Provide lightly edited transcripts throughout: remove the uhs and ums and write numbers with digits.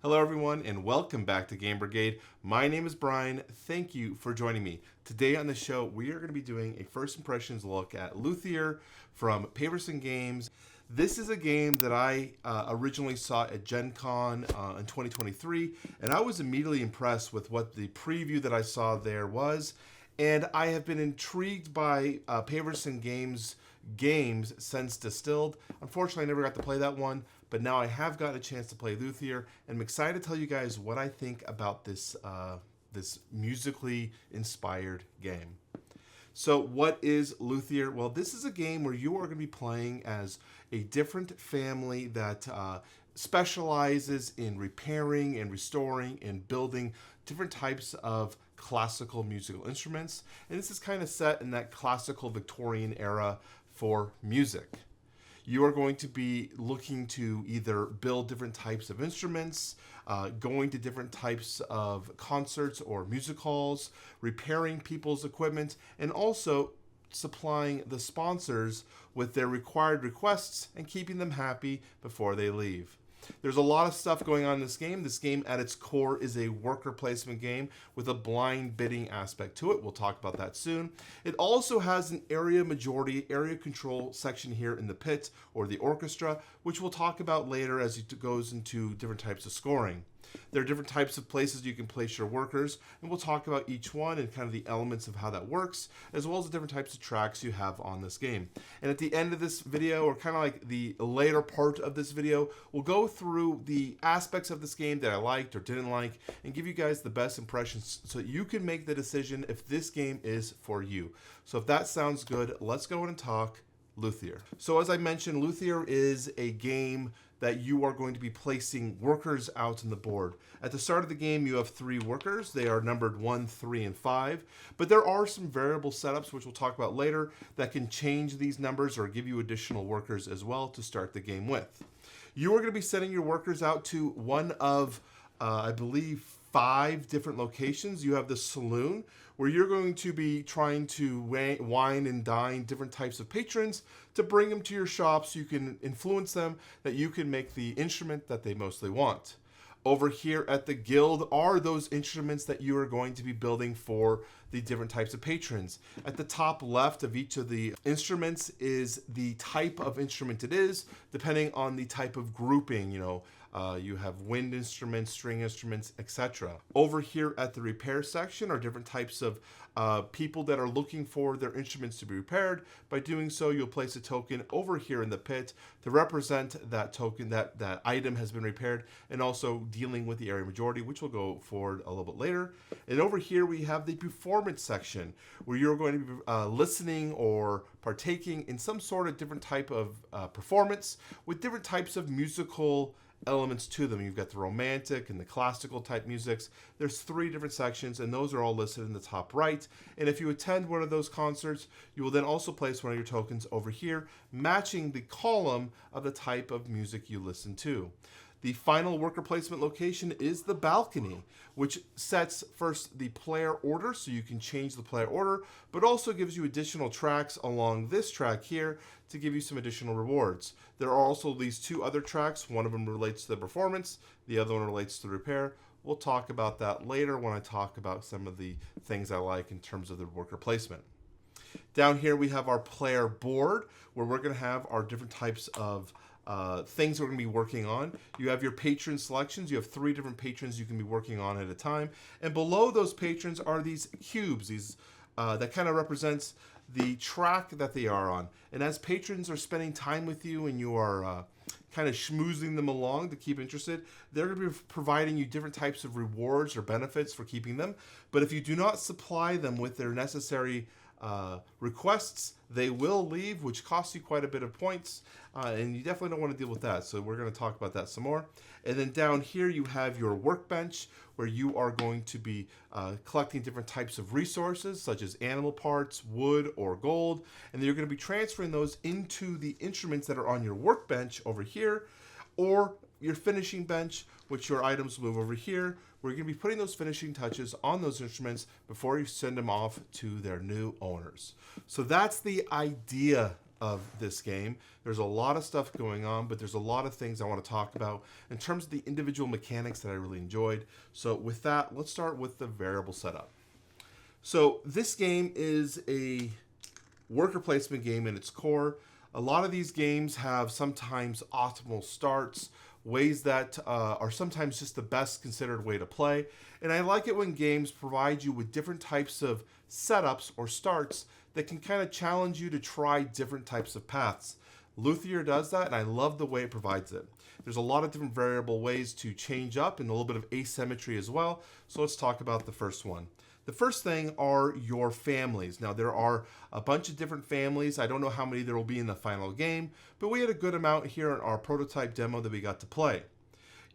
Hello everyone and welcome back to Game Brigade. My name is Brian. Thank you for joining me. Today on the show we are going to be doing a first impressions look at Luthier from Patron Games. This is a game that I originally saw at Gen Con in 2023, and I was immediately impressed with what the preview that I saw there was, and I have been intrigued by Patron Games games since Distilled. Unfortunately, I never got to play that one, but now I have gotten a chance to play Luthier, and I'm excited to tell you guys what I think about this this musically inspired game. So what is Luthier? Well, this is a game where you are going to be playing as a different family that specializes in repairing and restoring and building different types of classical musical instruments. And this is kind of set in that classical Victorian era for music. You are going to be looking to either build different types of instruments, going to different types of concerts or music halls, repairing people's equipment, and also supplying the sponsors with their required requests and keeping them happy before they leave. There's a lot of stuff going on in this game. This game at its core is a worker placement game with a blind bidding aspect to it. We'll talk about that soon. It also has an area control section here in the pit or the orchestra, which we'll talk about later as it goes into different types of scoring. There are different types of places you can place your workers, and we'll talk about each one and kind of the elements of how that works, as well as the different types of tracks you have on this game. And at the end of this video, or kind of like the later part of this video, we'll go through the aspects of this game that I liked or didn't like, and give you guys the best impressions so that you can make the decision if this game is for you. So if that sounds good, let's go in and talk Luthier. So as I mentioned, Luthier is a game that you are going to be placing workers out on the board. At the start of the game, you have 3 workers. They are numbered 1, 3, and 5. But there are some variable setups, which we'll talk about later, that can change these numbers or give you additional workers as well to start the game with. You are going to be sending your workers out to one of, I believe, 5 different locations. You have the saloon, where you're going to be trying to wine and dine different types of patrons to bring them to your shop so you can influence them that you can make the instrument that they mostly want. Over here at the guild are those instruments that you are going to be building for the different types of patrons. At the top left of each of the instruments is the type of instrument it is, depending on the type of grouping, you have wind instruments, string instruments, etc. Over here at the repair section are different types of people that are looking for their instruments to be repaired. By doing so, you'll place a token over here in the pit to represent that token, that item has been repaired, and also dealing with the area majority, which we'll go forward a little bit later. And over here we have the performance section, where you're going to be listening or partaking in some sort of different type of performance with different types of musical elements to them. You've got the romantic and the classical type musics. There's 3 different sections, and those are all listed in the top right. And if you attend one of those concerts, you will then also place one of your tokens over here, matching the column of the type of music you listen to. The final worker placement location is the balcony, which sets first the player order, so you can change the player order, but also gives you additional tracks along this track here to give you some additional rewards. There are also these 2 other tracks. One of them relates to the performance, the other one relates to the repair. We'll talk about that later when I talk about some of the things I like in terms of the worker placement. Down here we have our player board, where we're going to have our different types of things we're going to be working on. You have your patron selections. You have 3 different patrons you can be working on at a time. And below those patrons are these cubes, that kind of represents the track that they are on. And as patrons are spending time with you and you are kind of schmoozing them along to keep interested, they're going to be providing you different types of rewards or benefits for keeping them. But if you do not supply them with their necessary requests, they will leave, which costs you quite a bit of points, and you definitely don't want to deal with that. So we're going to talk about that some more. And then down here you have your workbench, where you are going to be collecting different types of resources, such as animal parts, wood, or gold, and then you're going to be transferring those into the instruments that are on your workbench over here, or your finishing bench, which your items move over here. We're going to be putting those finishing touches on those instruments before you send them off to their new owners. So that's the idea of this game. There's a lot of stuff going on, but there's a lot of things I want to talk about in terms of the individual mechanics that I really enjoyed. So with that, let's start with the variable setup. So this game is a worker placement game in its core. A lot of these games have sometimes optimal starts, ways that are sometimes just the best considered way to play. And I like it when games provide you with different types of setups or starts that can kind of challenge you to try different types of paths. Luthier does that, and I love the way it provides it. There's a lot of different variable ways to change up and a little bit of asymmetry as well. So let's talk about the first one. The first thing are your families. Now, there are a bunch of different families. I don't know how many there will be in the final game, but we had a good amount here in our prototype demo that we got to play.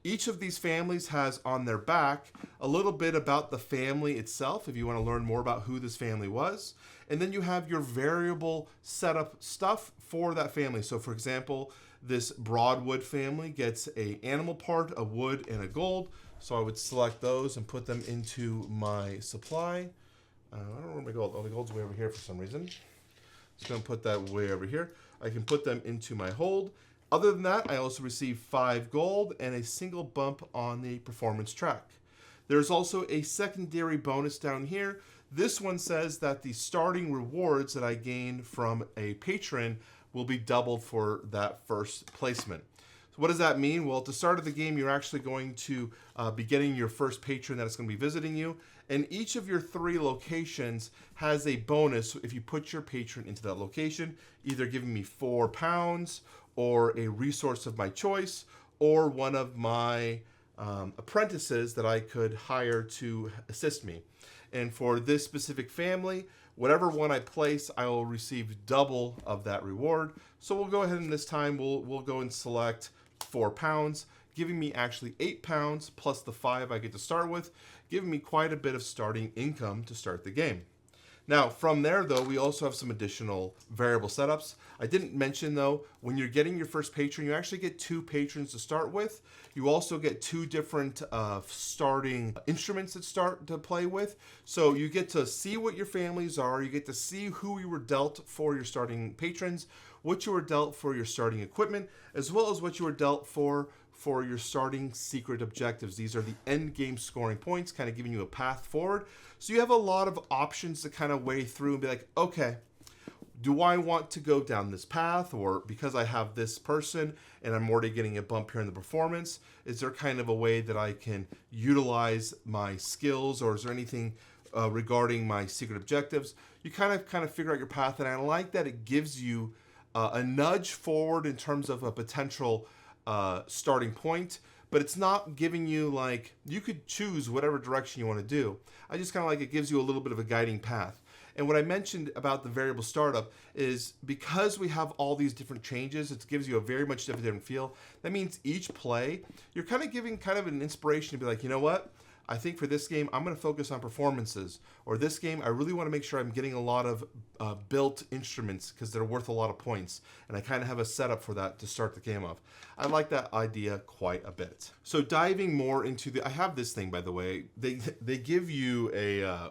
Each of these families has on their back a little bit about the family itself, if you want to learn more about who this family was. And then you have your variable setup stuff for that family. So, for example, this Broadwood family gets an animal part, a wood, and a gold. So I would select those and put them into my supply. I don't know where my gold. Oh, the gold's way over here for some reason. Just going to put that way over here. I can put them into my hold. Other than that, I also receive 5 gold and a single bump on the performance track. There's also a secondary bonus down here. This one says that the starting rewards that I gain from a patron will be doubled for that first placement. So what does that mean? Well, at the start of the game, you're actually going to be getting your first patron that's going to be visiting you. And each of your 3 locations has a bonus if you put your patron into that location, either giving me £4 or a resource of my choice, or one of my apprentices that I could hire to assist me. And for this specific family, whatever one I place, I will receive double of that reward. So we'll go ahead and this time we'll go and select £4, giving me actually £8 plus the 5 I get to start with, giving me quite a bit of starting income to start the game. Now, from there, though, we also have some additional variable setups. I didn't mention, though, when you're getting your first patron, you actually get 2 patrons to start with. You also get 2 different starting instruments that start to play with. So you get to see what your families are. You get to see who you were dealt for your starting patrons, what you were dealt for your starting equipment, as well as what you were dealt for your starting secret objectives. These are the end game scoring points, kind of giving you a path forward. So you have a lot of options to kind of weigh through and be like, okay, do I want to go down this path? Or because I have this person and I'm already getting a bump here in the performance, is there kind of a way that I can utilize my skills, or is there anything regarding my secret objectives? You kind of figure out your path, and I like that it gives you a nudge forward in terms of a potential starting point, but it's not giving you, like, you could choose whatever direction you want to do. I just kind of like it gives you a little bit of a guiding path. And what I mentioned about the variable startup is because we have all these different changes, it gives you a very much different feel. That means each play, you're kind of giving kind of an inspiration to be like, you know what? I think for this game, I'm going to focus on performances. Or this game, I really want to make sure I'm getting a lot of built instruments because they're worth a lot of points. And I kind of have a setup for that to start the game off. I like that idea quite a bit. So diving more into I have this thing, by the way. They give you a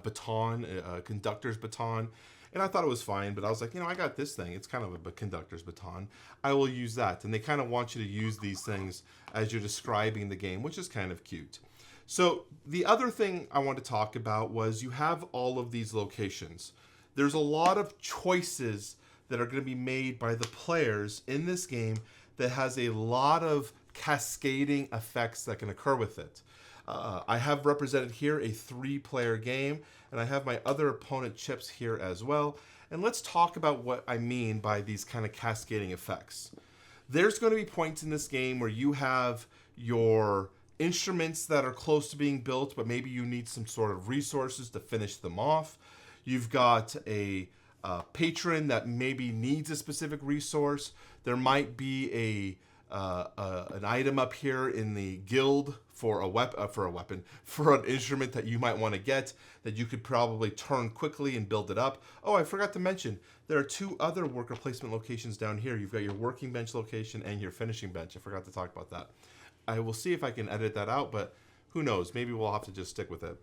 baton, a conductor's baton. And I thought it was fine, but I was like, I got this thing. It's kind of a conductor's baton. I will use that. And they kind of want you to use these things as you're describing the game, which is kind of cute. So the other thing I want to talk about was you have all of these locations. There's a lot of choices that are going to be made by the players in this game that has a lot of cascading effects that can occur with it. I have represented here a 3-player game, and I have my other opponent chips here as well. And let's talk about what I mean by these kind of cascading effects. There's going to be points in this game where you have your instruments that are close to being built, but maybe you need some sort of resources to finish them off. You've got a patron that maybe needs a specific resource. There might be an item up here in the guild for an instrument that you might want to get that you could probably turn quickly and build it up. Oh, I forgot to mention, there are 2 other worker placement locations down here. You've got your working bench location and your finishing bench. I forgot to talk about that. I will see if I can edit that out, but who knows? Maybe we'll have to just stick with it.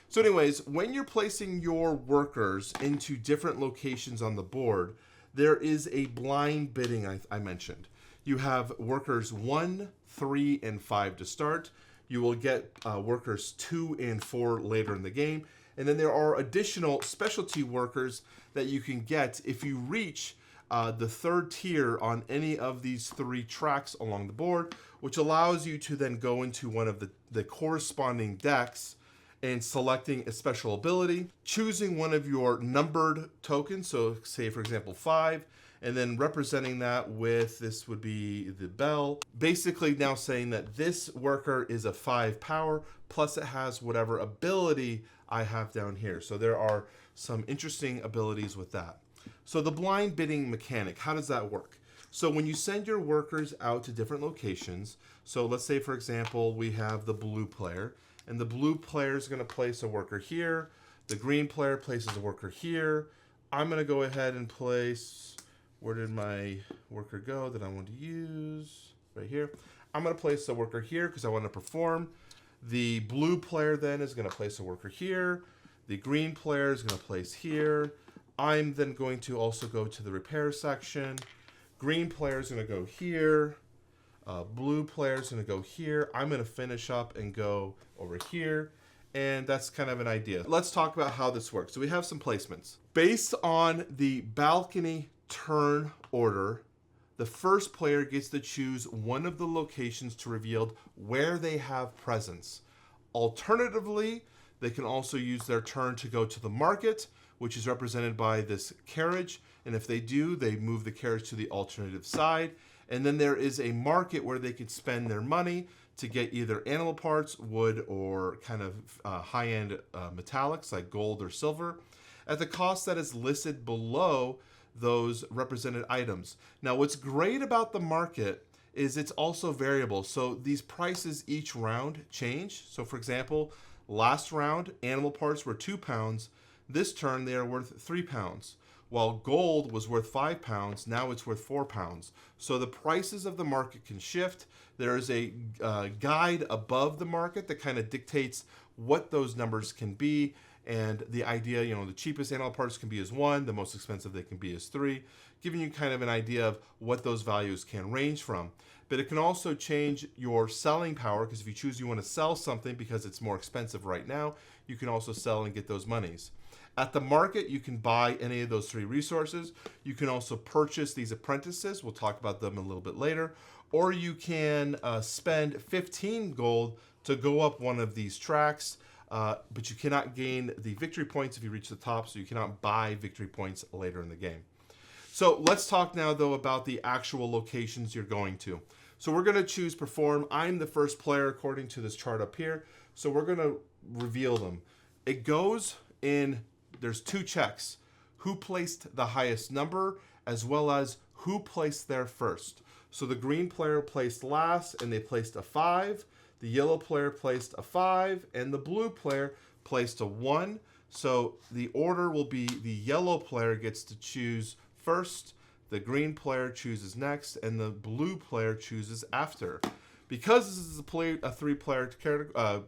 So anyways, when you're placing your workers into different locations on the board, there is a blind bidding I mentioned. You have workers 1, 3, and 5 to start. You will get workers 2 and 4 later in the game. And then there are additional specialty workers that you can get if you reach the third tier on any of these 3 tracks along the board, which allows you to then go into one of the corresponding decks and selecting a special ability, choosing one of your numbered tokens, so say for example 5, and then representing that with, this would be the bell, basically now saying that this worker is a 5 power, plus it has whatever ability I have down here. So there are some interesting abilities with that. So the blind bidding mechanic, how does that work? So when you send your workers out to different locations, so let's say for example we have the blue player, and the blue player is going to place a worker here, the green player places a worker here. I'm going to go ahead and place, where did my worker go that I want to use? Right here. I'm going to place a worker here because I want to perform. The blue player then is going to place a worker here. The green player is going to place here. I'm then going to also go to the repair section. Green player is going to go here. Blue player is going to go here. I'm going to finish up and go over here. And that's kind of an idea. Let's talk about how this works. So we have some placements. Based on the balcony turn order, the first player gets to choose one of the locations to reveal where they have presence. Alternatively, they can also use their turn to go to the market, which is represented by this carriage. And if they do, they move the carriage to the alternative side. And then there is a market where they could spend their money to get either animal parts, wood, or kind of high-end metallics like gold or silver at the cost that is listed below those represented items. Now, what's great about the market is it's also variable. So these prices each round change. So for example, last round, animal parts were 2 pounds. This turn, they are worth 3 pounds. While gold was worth 5 pounds, now it's worth 4 pounds. So the prices of the market can shift. There is a guide above the market that kind of dictates what those numbers can be. And the idea, the cheapest animal parts can be as 1, the most expensive they can be as 3, giving you kind of an idea of what those values can range from. But it can also change your selling power, because if you choose you want to sell something because it's more expensive right now, you can also sell and get those monies. At the market, you can buy any of those 3 resources. You can also purchase these apprentices. We'll talk about them a little bit later. Or you can spend 15 gold to go up one of these tracks, but you cannot gain the victory points if you reach the top, so you cannot buy victory points later in the game. So let's talk now, though, about the actual locations you're going to. So we're going to choose perform. I'm the first player according to this chart up here. So we're going to reveal them. It goes in, there's 2 checks. Who placed the highest number, as well as who placed there first. So the green player placed last, and they placed a 5. The yellow player placed a 5, and the blue player placed a 1. So the order will be the yellow player gets to choose first, the green player chooses next, and the blue player chooses after. Because this is a 3-player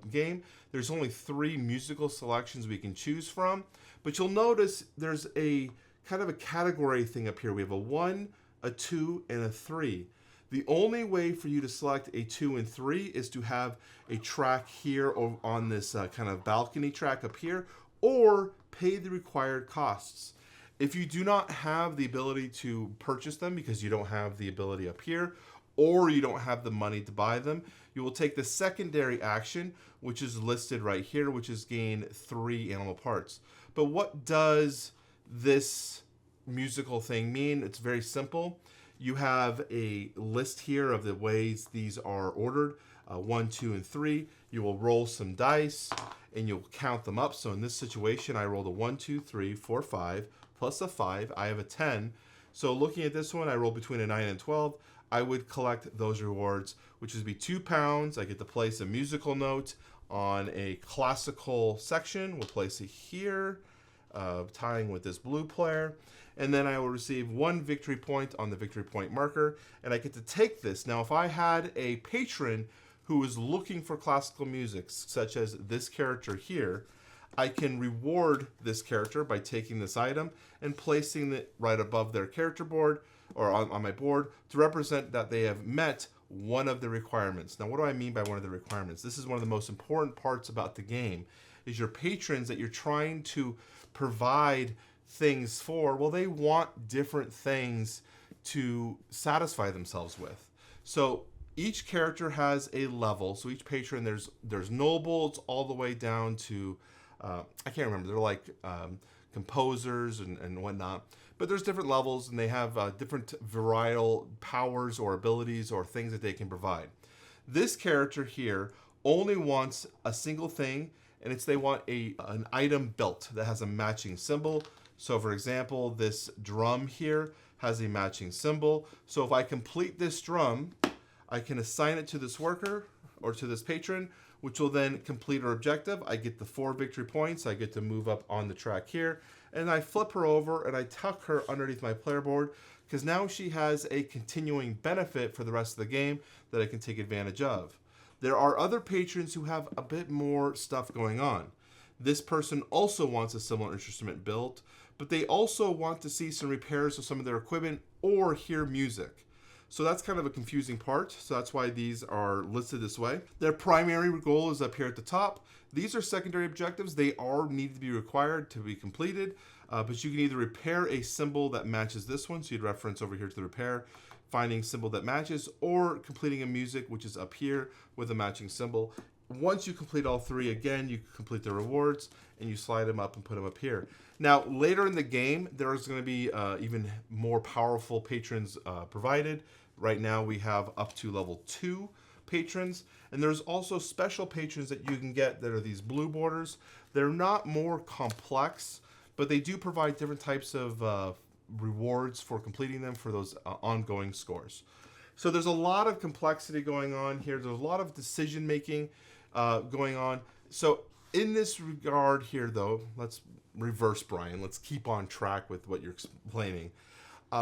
game, there's only 3 musical selections we can choose from. But you'll notice there's a kind of a category thing up here. We have a 1, a 2, and a 3. The only way for you to select a 2 and 3 is to have a track here on this kind of balcony track up here, or pay the required costs. If you do not have the ability to purchase them because you don't have the ability up here, or you don't have the money to buy them, you will take the secondary action, which is listed right here, which is gain 3 animal parts. But what does this musical thing mean? It's very simple. You have a list here of the ways these are ordered, 1, 2, and 3. You will roll some dice, and you'll count them up. So in this situation, I rolled a 1, 2, 3, 4, 5, plus a 5. I have a 10. So looking at this one, I rolled between a 9 and 12. I would collect those rewards, which would be 2 pounds. I get to place a musical note on a classical section. We'll place it here, tying with this blue player. And then I will receive 1 victory point on the victory point marker, and I get to take this. Now, if I had a patron who was looking for classical music, such as this character here, I can reward this character by taking this item and placing it right above their character board or on my board to represent that they have met one of the requirements. Now, what do I mean by one of the requirements? This is one of the most important parts about the game, is your patrons that you're trying to provide things for. Well, they want different things to satisfy themselves with. So each character has a level. So each patron, there's nobles all the way down to, I can't remember, they're like composers and whatnot. But there's different levels, and they have different varietal powers or abilities or things that they can provide. This character here only wants a single thing, and it's they want an item built that has a matching symbol. So for example, this drum here has a matching symbol. So if I complete this drum, I can assign it to this worker or to this patron, which will then complete our objective. I get the 4 victory points. I get to move up on the track here, and I flip her over and I tuck her underneath my player board, because now she has a continuing benefit for the rest of the game that I can take advantage of. There are other patrons who have a bit more stuff going on. This person also wants a similar instrument built, but they also want to see some repairs of some of their equipment or hear music. So that's kind of a confusing part. So that's why these are listed this way. Their primary goal is up here at the top. These are secondary objectives. They are need to be required to be completed, but you can either repair a symbol that matches this one. So you'd reference over here to the repair, finding symbol that matches, or completing a music, which is up here with a matching symbol. Once you complete all 3, again, you complete the rewards and you slide them up and put them up here. Now, later in the game, there's going to be even more powerful patrons provided. Right now, we have up to level 2 patrons, and there's also special patrons that you can get that are these blue borders. They're not more complex, but they do provide different types of rewards for completing them for those ongoing scores. So there's a lot of complexity going on here. There's a lot of decision making going on. So in this regard here, though, let's reverse, Brian. Let's keep on track with what you're explaining.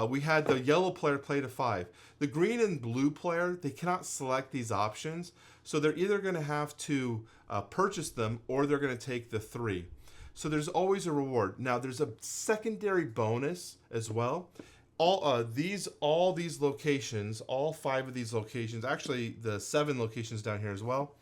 We had the yellow player play to 5. The green and blue player, they cannot select these options. So they're either going to have to purchase them, or they're going to take the 3. So there's always a reward. Now there's a secondary bonus as well. All these locations, all 5 of these locations, actually the 7 locations down here as well.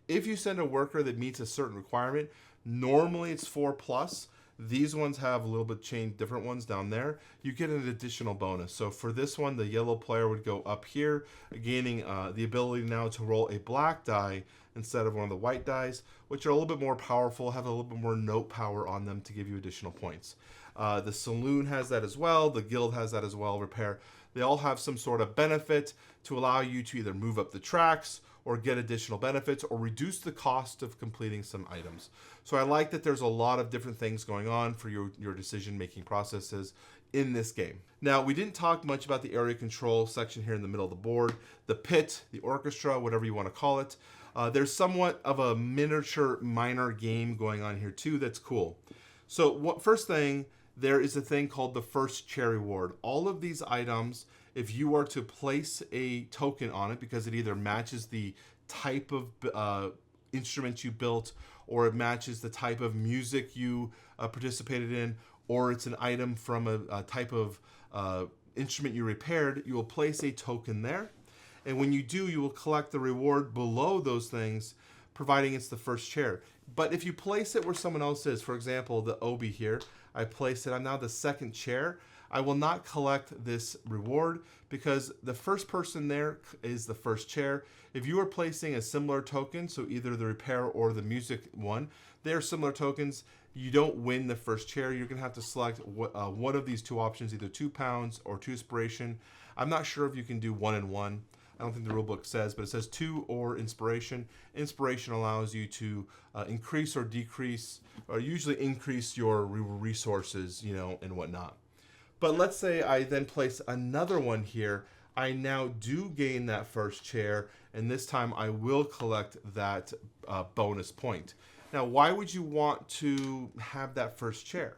If you send a worker that meets a certain requirement, normally it's 4+. These ones have a little bit different ones down there. You get an additional bonus. So for this one, the yellow player would go up here, gaining the ability now to roll a black die instead of one of the white dice, which are a little bit more powerful, have a little bit more note power on them to give you additional points. The saloon has that as well. The guild has that as well. Repair. They all have some sort of benefit to allow you to either move up the tracks or get additional benefits or reduce the cost of completing some items. So I like that there's a lot of different things going on for your decision-making processes in this game. Now, we didn't talk much about the area control section here in the middle of the board, the pit, the orchestra, whatever you want to call it. There's somewhat of a miniature minor game going on here too that's cool. So first thing, there is a thing called the first chair reward. All of these items, if you are to place a token on it, because it either matches the type of instrument you built, or it matches the type of music you participated in, or it's an item from a type of instrument you repaired, you will place a token there. And when you do, you will collect the reward below those things, providing it's the first chair. But if you place it where someone else is, for example, the Obi here, I place it, I'm now the second chair, I will not collect this reward because the first person there is the first chair. If you are placing a similar token, so either the repair or the music one, they're similar tokens, you don't win the first chair. You're going to have to select one of these 2 options, either 2 pounds or 2 inspiration. I'm not sure if you can do 1 and 1. I don't think the rulebook says, but it says 2 or inspiration. Inspiration allows you to increase or decrease, or usually increase your resources, and whatnot. But let's say I then place another one here. I now do gain that first chair, and this time I will collect that bonus point. Now, why would you want to have that first chair?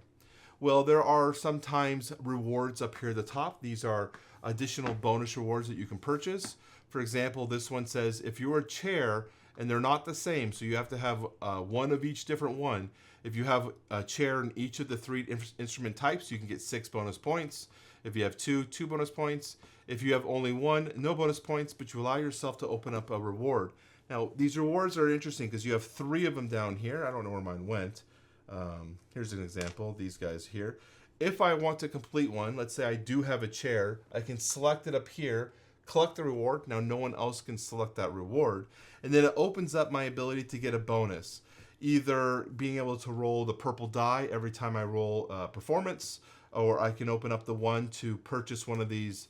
Well, there are sometimes rewards up here at the top. These are additional bonus rewards that you can purchase. For example, this one says if you're a chair and they're not the same. So you have to have one of each different one. If you have a chair in each of the 3 instrument types, you can get 6 bonus points. If you have 2, 2 bonus points. If you have only 1, no bonus points, but you allow yourself to open up a reward. Now, these rewards are interesting because you have 3 of them down here. I don't know where mine went. Here's an example, these guys here. If I want to complete one, let's say I do have a chair, I can select it up here, collect the reward. Now no one else can select that reward. And then it opens up my ability to get a bonus. Either being able to roll the purple die every time I roll performance, or I can open up the one to purchase one of these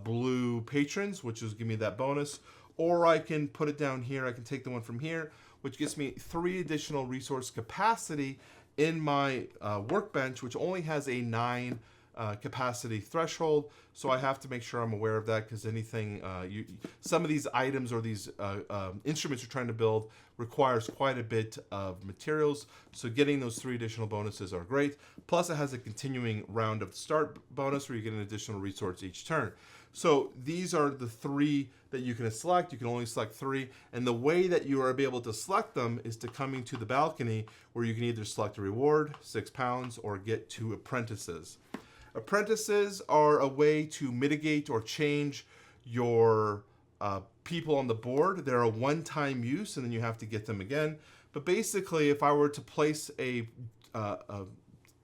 blue patrons, which is give me that bonus. Or I can put it down here. I can take the one from here, which gives me 3 additional resource capacity in my workbench, which only has a 9 capacity threshold. So I have to make sure I'm aware of that, because anything, some of these items or these instruments you're trying to build requires quite a bit of materials. So getting those 3 additional bonuses are great. Plus it has a continuing round of start bonus where you get an additional resource each turn. So these are the 3 that you can select. You can only select 3. And the way that you are able to select them is to coming to the balcony, where you can either select a reward, £6, or get 2 apprentices. Apprentices are a way to mitigate or change your people on the board. They're a one-time use, and then you have to get them again. But basically, if I were to place a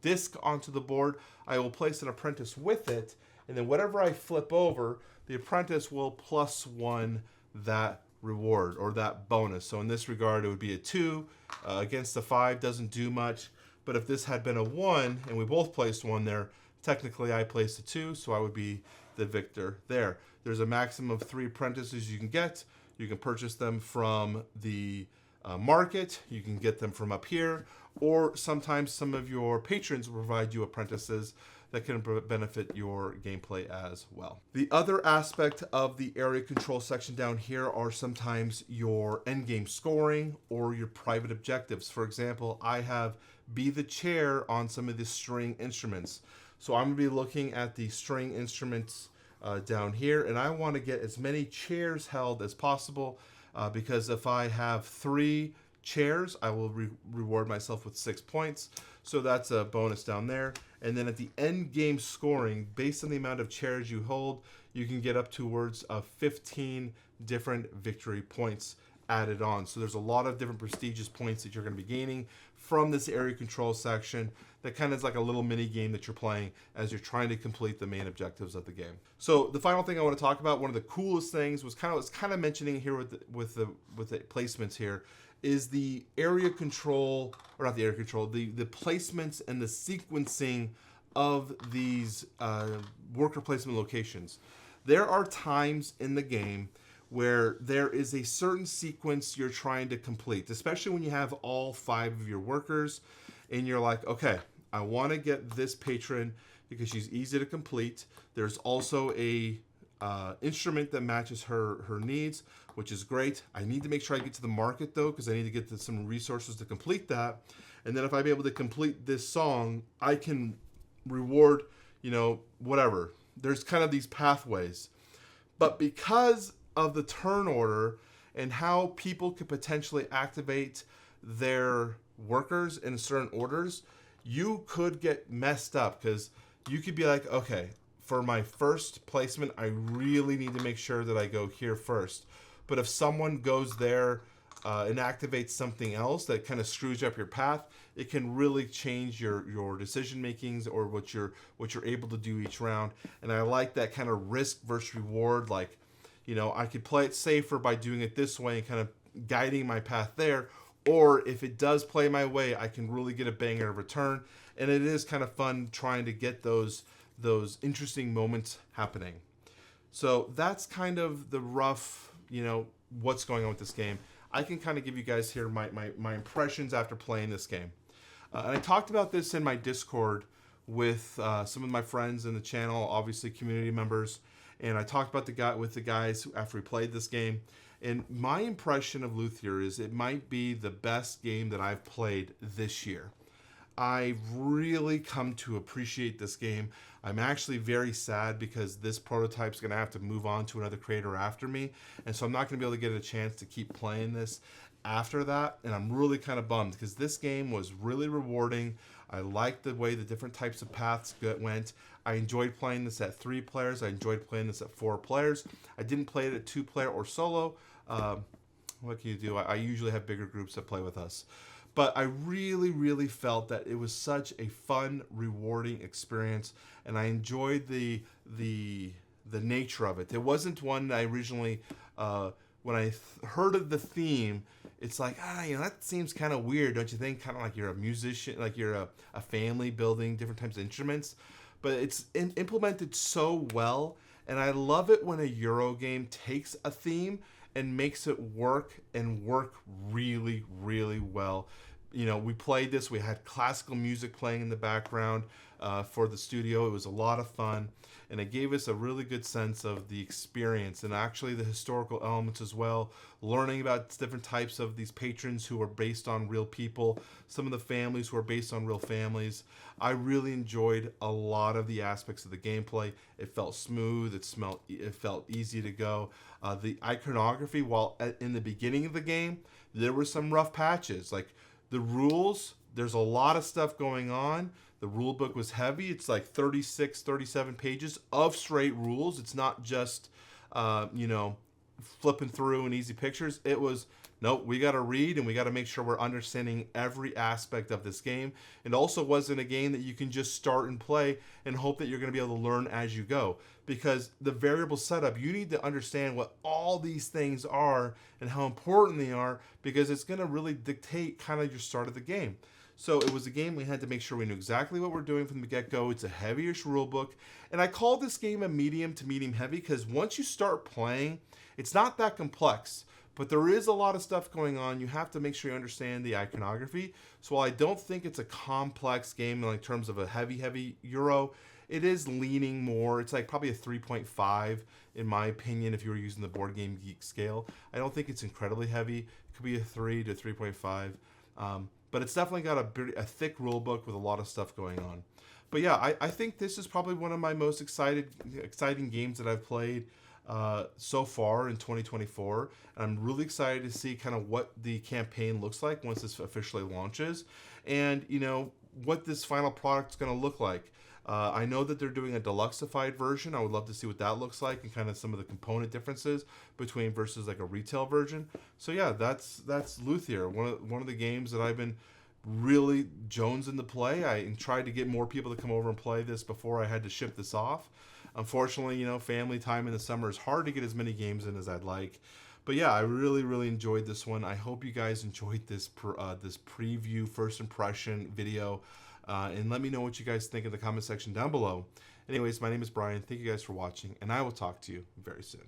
disc onto the board, I will place an apprentice with it, and then whatever I flip over, the apprentice will +1 that reward or that bonus. So in this regard, it would be a 2 against a 5, doesn't do much. But if this had been a 1 and we both placed 1 there, technically I placed a 2, so I would be the victor there. There's a maximum of 3 apprentices you can get. You can purchase them from the market. You can get them from up here, or sometimes some of your patrons will provide you apprentices that can benefit your gameplay as well. The other aspect of the area control section down here are sometimes your endgame scoring or your private objectives. For example, I have be the chair on some of the string instruments. So I'm gonna be looking at the string instruments down here, and I wanna get as many chairs held as possible because if I have 3 chairs, I will reward myself with 6 points. So that's a bonus down there. And then at the end game scoring, based on the amount of chairs you hold, you can get up towards of 15 different victory points added on. So there's a lot of different prestigious points that you're going to be gaining from this area control section. That kind of is like a little mini game that you're playing as you're trying to complete the main objectives of the game. So the final thing I want to talk about, one of the coolest things was kind of mentioning here with the placements here, is the area control, or not the area control, the placements and the sequencing of these worker placement locations. There are times in the game where there is a certain sequence you're trying to complete, especially when you have all 5 of your workers and you're like, okay, I want to get this patron because she's easy to complete. There's also a instrument that matches her needs, which is great. I need to make sure I get to the market though, because I need to get to some resources to complete that. And then if I'm able to complete this song, I can reward, whatever. There's kind of these pathways. But because of the turn order and how people could potentially activate their workers in certain orders, you could get messed up, because you could be like, okay, for my first placement, I really need to make sure that I go here first. But if someone goes there and activates something else that kind of screws up your path, it can really change your decision makings or what you're able to do each round. And I like that kind of risk versus reward. Like, I could play it safer by doing it this way and kind of guiding my path there. Or if it does play my way, I can really get a banger of return. And it is kind of fun trying to get those interesting moments happening. So that's kind of the rough, what's going on with this game. I can kind of give you guys here my impressions after playing this game. And I talked about this in my Discord with some of my friends in the channel, obviously community members. And I talked about the guys after we played this game. And my impression of Luthier is it might be the best game that I've played this year. I've really come to appreciate this game. I'm actually very sad because this prototype's going to have to move on to another creator after me, and so I'm not going to be able to get a chance to keep playing this after that, and I'm really kind of bummed because this game was really rewarding. I liked the way the different types of paths went. I enjoyed playing this at 3 players. I enjoyed playing this at 4 players. I didn't play it at 2-player or solo. What can you do? I usually have bigger groups that play with us. But I really, really felt that it was such a fun, rewarding experience, and I enjoyed the nature of it. It wasn't one that I originally, when I heard of the theme, it's like, that seems kind of weird, don't you think? Kind of like you're a musician, like you're a family building different types of instruments. But it's implemented so well, and I love it when a Euro game takes a theme and makes it work really, really well. We played this. We had classical music playing in the background for the studio. It was a lot of fun, and it gave us a really good sense of the experience and actually the historical elements as well. Learning about different types of these patrons who are based on real people, some of the families who are based on real families. I really enjoyed a lot of the aspects of the gameplay. It felt smooth. It felt easy to go. The iconography, while in the beginning of the game, there were some rough patches. Like the rules, there's a lot of stuff going on. The rule book was heavy. It's like 36, 37 pages of straight rules. It's not just, flipping through and easy pictures. It was, nope, we got to read and we got to make sure we're understanding every aspect of this game. It also wasn't a game that you can just start and play and hope that you're going to be able to learn as you go. Because the variable setup, you need to understand what all these things are and how important they are, because it's going to really dictate kind of your start of the game. So it was a game we had to make sure we knew exactly what we're doing from the get-go. It's a heavyish rule book. And I call this game a medium to medium heavy because once you start playing, it's not that complex, but there is a lot of stuff going on. You have to make sure you understand the iconography. So while I don't think it's a complex game in terms of a heavy Euro, it is leaning more. It's like probably a 3.5 in my opinion if you were using the Board Game Geek scale. I don't think it's incredibly heavy. It could be a 3 to 3.5. But it's definitely got a thick rule book with a lot of stuff going on. But yeah, I think this is probably one of my most exciting games that I've played so far in 2024. And I'm really excited to see kind of what the campaign looks like once this officially launches, and what this final product is going to look like. I know that they're doing a deluxeified version. I would love to see what that looks like and kind of some of the component differences between versus like a retail version. So yeah, that's Luthier, one of the games that I've been really jonesing to play. I tried to get more people to come over and play this before I had to ship this off. Unfortunately, family time in the summer is hard to get as many games in as I'd like. But yeah, I really, really enjoyed this one. I hope you guys enjoyed this this preview, first impression video. And let me know what you guys think in the comment section down below. Anyways, my name is Brian. Thank you guys for watching, and I will talk to you very soon.